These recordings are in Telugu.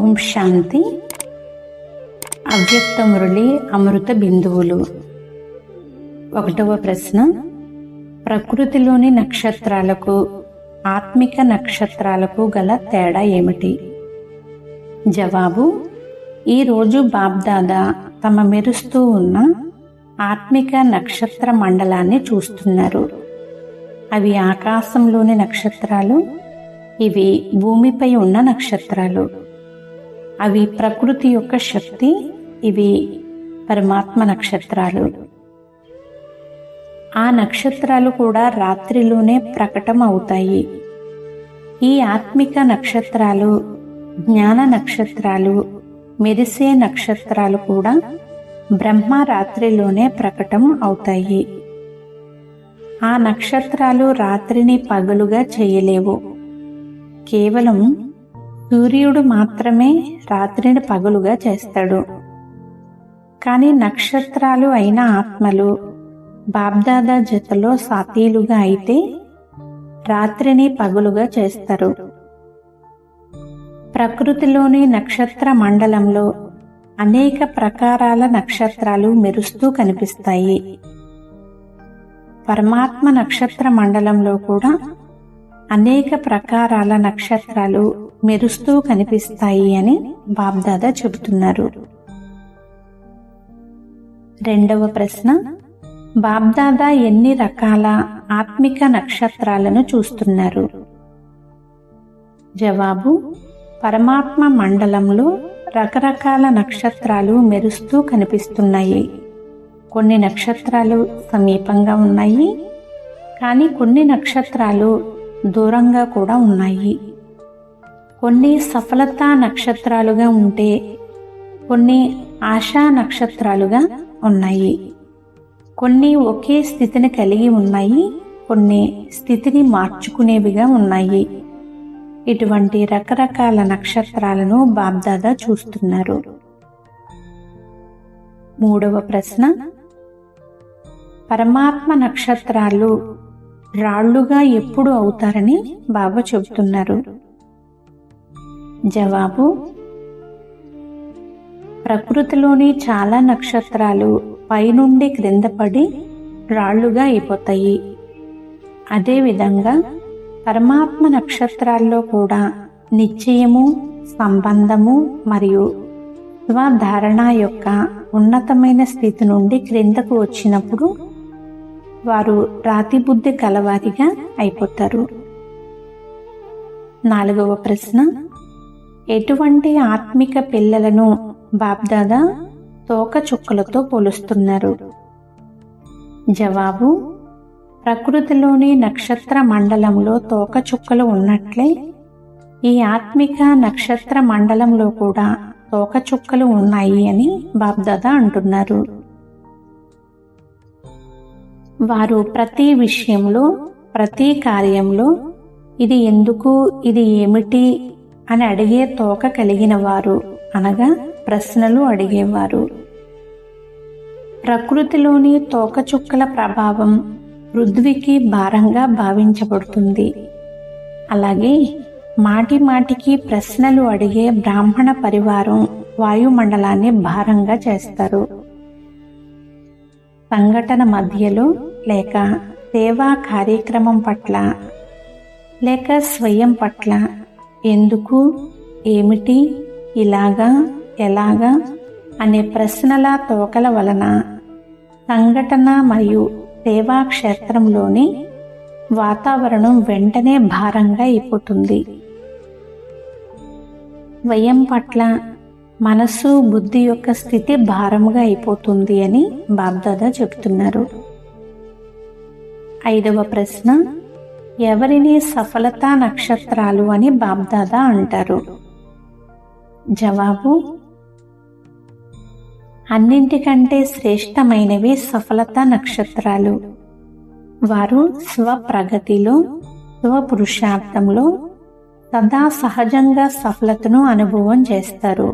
ఓం శాంతి. అవ్యక్త మురళి అమృత బిందువులు. 1వ ప్రశ్న, ప్రకృతిలోని నక్షత్రాలకు ఆత్మిక నక్షత్రాలకు గల తేడా ఏమిటి? జవాబు: ఈరోజు బాబ్దాదా తమ మెరుస్తూ ఉన్న ఆత్మిక నక్షత్ర మండలాన్ని చూస్తున్నారు. అవి ఆకాశంలోని నక్షత్రాలు, ఇవి భూమిపై ఉన్న నక్షత్రాలు. అవి ప్రకృతి యొక్క శక్తి, ఇవి పరమాత్మ నక్షత్రాలు. ఆ నక్షత్రాలు కూడా రాత్రిలోనే ప్రకటన అవుతాయి. ఈ ఆత్మిక నక్షత్రాలు, జ్ఞాన నక్షత్రాలు, మెరిసే నక్షత్రాలు కూడా బ్రహ్మ రాత్రిలోనే ప్రకటన అవుతాయి. ఆ నక్షత్రాలు రాత్రిని పగలుగా చేయలేవు. కేవలం సూర్యుడు మాత్రమే రాత్రిని పగలుగా చేస్తాడు. కానీ నక్షత్రాలు అయిన ఆత్మలు బాబ్దాదా జతలో సాతీలుగా అయితే రాత్రిని పగలుగా చేస్తారు. ప్రకృతిలోని నక్షత్ర మండలంలో అనేక ప్రకారాల నక్షత్రాలు మెరుస్తూ కనిపిస్తాయి. పరమాత్మ నక్షత్ర మండలంలో కూడా అనేక ప్రకారాల నక్షత్రాలు మెరుస్తూ కనిపిస్తాయి అని బాబ్దాదా చెబుతున్నారు. 2వ ప్రశ్న, బాబ్దాదా ఎన్ని రకాల ఆత్మిక నక్షత్రాలను చూస్తున్నారు? జవాబు: పరమాత్మ మండలంలో రకరకాల నక్షత్రాలు మెరుస్తూ కనిపిస్తున్నాయి. కొన్ని నక్షత్రాలు సమీపంగా ఉన్నాయి, కానీ కొన్ని నక్షత్రాలు దూరంగా కూడా ఉన్నాయి. కొన్ని సఫలతా నక్షత్రాలుగా ఉంటే కొన్ని ఆశా నక్షత్రాలుగా ఉన్నాయి. కొన్ని ఒకే స్థితిని కలిగి ఉన్నాయి, కొన్ని స్థితిని మార్చుకునేవిగా ఉన్నాయి. ఇటువంటి రకరకాల నక్షత్రాలను బాబ్దాదా చూస్తున్నారు. 3వ ప్రశ్న, పరమాత్మ నక్షత్రాలు రాళ్లుగా ఎప్పుడు అవుతారని బాబా చెబుతున్నారు? జవాబు: ప్రకృతిలోని చాలా నక్షత్రాలు పైనుండి క్రింద పడి రాళ్లుగా అయిపోతాయి. అదేవిధంగా పరమాత్మ నక్షత్రాల్లో కూడా నిశ్చయము, సంబంధము మరియు స్వధారణ యొక్క ఉన్నతమైన స్థితి నుండి క్రిందకు వచ్చినప్పుడు వారు రాతి బుద్ధి కలవారిగా అయిపోతారు. 4వ ప్రశ్న, ఎటువంటి ఆత్మిక పిల్లలను బాబ్దాదా తోక చుక్కలతో పోలుస్తున్నారు? జవాబు: ప్రకృతిలోని నక్షత్ర మండలంలో తోక చుక్కలు ఉన్నట్లే ఈ ఆత్మిక నక్షత్ర మండలంలో కూడా తోక చుక్కలు ఉన్నాయి అని బాబ్దాదా అంటున్నారు. వారు ప్రతి విషయంలో, ప్రతి కార్యంలో ఇది ఎందుకు, ఇది ఏమిటి అని అడిగే తోక కలిగిన వారు, అనగా ప్రశ్నలు అడిగేవారు. ప్రకృతిలోని తోకచుక్కల ప్రభావం పృథ్వీకి భారంగా భావించబడుతుంది. అలాగే మాటి మాటికి ప్రశ్నలు అడిగే బ్రాహ్మణ పరివారం వాయుమండలాన్ని భారంగా చేస్తారు. సంఘటన మధ్యలో లేక సేవా కార్యక్రమం పట్ల లేక స్వయం పట్ల ఎందుకు, ఏమిటి, ఇలాగా, ఎలాగా అనే ప్రశ్నల తోకల వలన సంఘటన మరియు సేవా క్షేత్రంలోని వాతావరణం వెంటనే భారంగా అయిపోతుంది. స్వయం పట్ల మనస్సు, బుద్ధి యొక్క స్థితి భారంగా అయిపోతుంది అని బాబ్దాదా చెబుతున్నారు. 5వ ప్రశ్న, ఎవరిని సఫలతా నక్షత్రాలు అని బాబ్దాదా అంటారు? జవాబు: అన్నింటికంటే శ్రేష్టమైనవి సఫలతా నక్షత్రాలు. వారు స్వప్రగతిలో, స్వపురుషార్థంలో సదా సహజంగా సఫలతను అనుభవం చేస్తారు.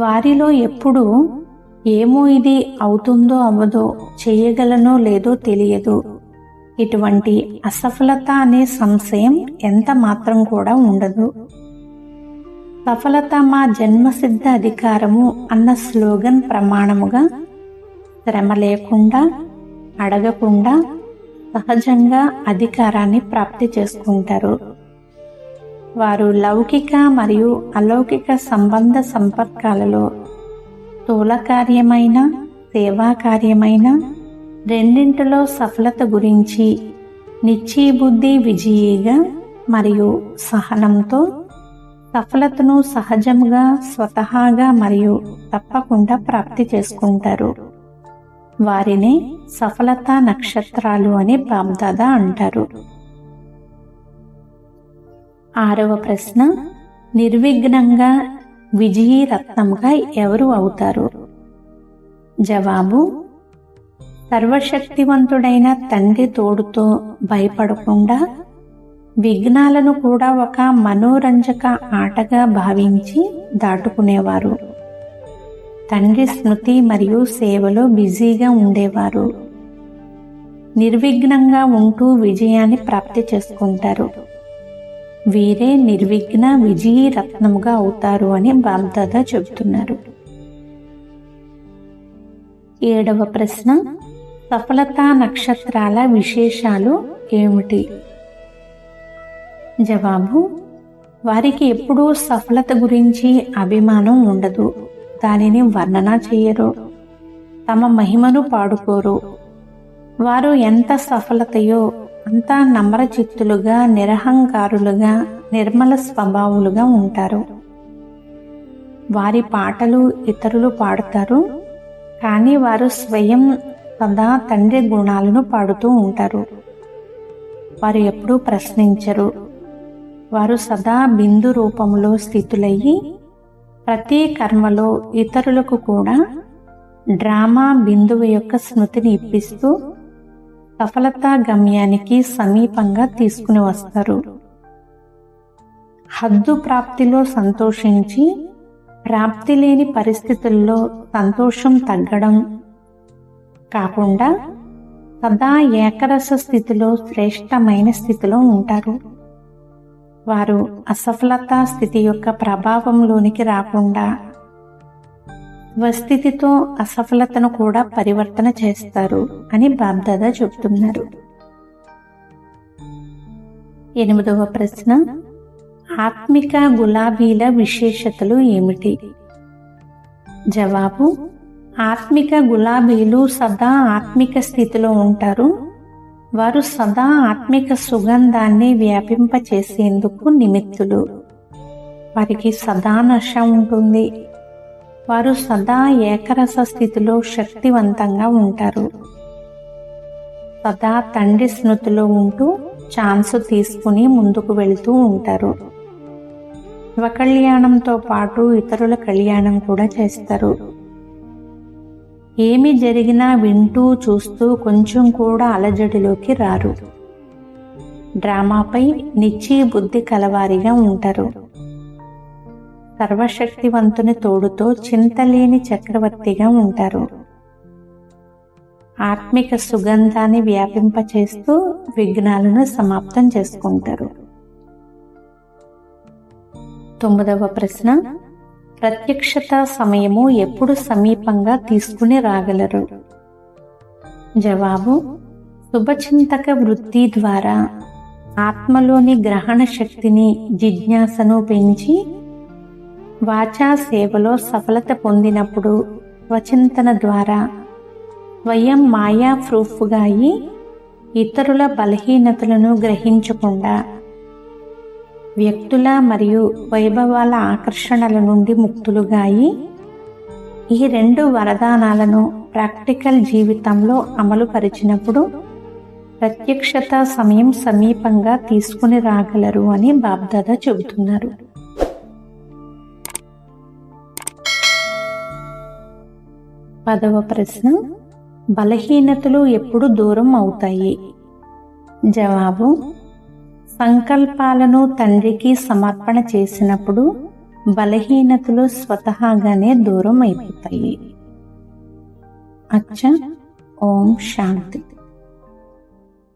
వారిలో ఎప్పుడూ ఏమో ఇది అవుతుందో అవ్వదో, చేయగలనో లేదో తెలియదు, ఇటువంటి అసఫలత అనే సంశయం ఎంత మాత్రం కూడా ఉండదు. సఫలత మా జన్మసిద్ధ అధికారము అన్న స్లోగన్ ప్రమాణముగా శ్రమ లేకుండా, అడగకుండా సహజంగా అధికారాన్ని ప్రాప్తి చేసుకుంటారు. వారు లౌకిక మరియు అలౌకిక సంబంధ సంపర్కాలలో స్థూల కార్యమైన, సేవా కార్యమైన రెండింటిలో సఫలత గురించి నిశ్చయబుద్ధి విజయీగా మరియు సహనంతో సఫలతను సహజంగా, స్వతహాగా మరియు తప్పకుండా ప్రాప్తి చేసుకుంటారు. వారినే సఫలతా నక్షత్రాలు అని బాబ్దాదా అంటారు. 6వ ప్రశ్న, నిర్విఘ్నంగా విజయీ రత్నంగా ఎవరు అవుతారు? జవాబు: సర్వశక్తివంతుడైన తండ్రి తోడుతో భయపడకుండా విఘ్నాలను కూడా ఒక మనోరంజక ఆటగా భావించి దాటుకునేవారు. తండ్రి స్మృతి మరియు సేవలో బిజీగా ఉండేవారు. నిర్విఘ్నంగా ఉంటూ విజయాన్ని ప్రాప్తి చేసుకుంటారు. వీరే నిర్విఘ్న విజయీ రత్నముగా అవుతారు అని బాబ్దాదా చెబుతున్నారు. 7వ ప్రశ్న, సఫలతా నక్షత్రాల విశేషాలు ఏమిటి? జవాబు: వారికి ఎప్పుడూ సఫలత గురించి అభిమానం ఉండదు. దానిని వర్ణన చేయరు. తమ మహిమను పాడుకోరు. వారు ఎంత సఫలతయో అంతా నమ్రచిత్తులుగా, నిరహంకారులుగా, నిర్మల స్వభావులుగా ఉంటారు. వారి పాటలు ఇతరులు పాడుతారు, కానీ వారు స్వయం సదా తండ్రి గుణాలను పాడుతూ ఉంటారు. వారు ఎప్పుడూ ప్రశ్నించరు. వారు సదా బిందు రూపంలో స్థితులయ్యి ప్రతి కర్మలో ఇతరులకు కూడా డ్రామా బిందువు యొక్క స్మృతిని ఇప్పిస్తూ సఫలతా గమ్యానికి సమీపంగా తీసుకుని వస్తారు. హద్దు ప్రాప్తిలో సంతోషించి ప్రాప్తి లేని పరిస్థితుల్లో సంతోషం తగ్గడం కాకుండా సదా ఏకరస స్థితిలో శ్రేష్టమైన స్థితిలో ఉంటారు. వారు అసఫలతా స్థితి యొక్క ప్రభావంలోనికి రాకుండా స్వస్థితితో అసఫలతను కూడా పరివర్తన చేస్తారు అని బాబ్దాదా చెబుతున్నారు. 8వ ప్రశ్న, ఆత్మిక గులాబీల విశేషతలు ఏమిటి? జవాబు: ఆత్మిక గులాబీలు సదా ఆత్మిక స్థితిలో ఉంటారు. వారు సదా ఆత్మిక సుగంధాన్ని వ్యాపింపచేసేందుకు నిమిత్తులు. వారికి సదా నశ ఉంటుంది. వారు సదా ఏకరస స్థితిలో శక్తివంతంగా ఉంటారు. సదా తండ్రి స్మృతిలో ఉంటూ ఛాన్స్ తీసుకుని ముందుకు వెళుతూ ఉంటారు. స్వకళ్యాణంతో పాటు ఇతరుల కళ్యాణం కూడా చేస్తారు. ఏమి జరిగినా వింటూ చూస్తూ కొంచెం కూడా అలజడిలోకి రారు. డ్రామాపై నిశ్చయ బుద్ధి కలవారిగా ఉంటారు. సర్వశక్తివంతుని తోడుతో చింతలేని చక్రవర్తిగా ఉంటారు. ఆత్మిక సుగంధాన్ని వ్యాపింపచేస్తూ విఘ్నాలను సమాప్తం చేసుకుంటారు. 9వ ప్రశ్న, ప్రత్యక్షత సమయము ఎప్పుడు సమీపంగా తీసుకుని రాగలరు? జవాబు: శుభచింతక వృత్తి ద్వారా ఆత్మలోని గ్రహణ శక్తిని, జిజ్ఞాసను పెంచి వాచా సేవలో సఫలత పొందినప్పుడు స్వచింతన ద్వారా స్వయం మాయా ప్రూఫ్గా అయి ఇతరుల బలహీనతలను గ్రహించకుండా వ్యక్తుల మరియు వైభవాల ఆకర్షణల నుండి ముక్తులుగా అయి ఈ 2 వరదానాలను ప్రాక్టికల్ జీవితంలో అమలు పరిచినప్పుడు ప్రత్యక్షత సమయం సమీపంగా తీసుకుని రాగలరు అని బాబ్దాదా చెబుతున్నారు. 10వ ప్రశ్న, బలహీనతలు ఎప్పుడు దూరం అవుతాయి? జవాబు: సంకల్పాలను తండ్రికి సమర్పణ చేసినప్పుడు బలహీనతలు స్వతహాగానే దూరం అయిపోతాయి. అచ్చా. ఓం శాంతి.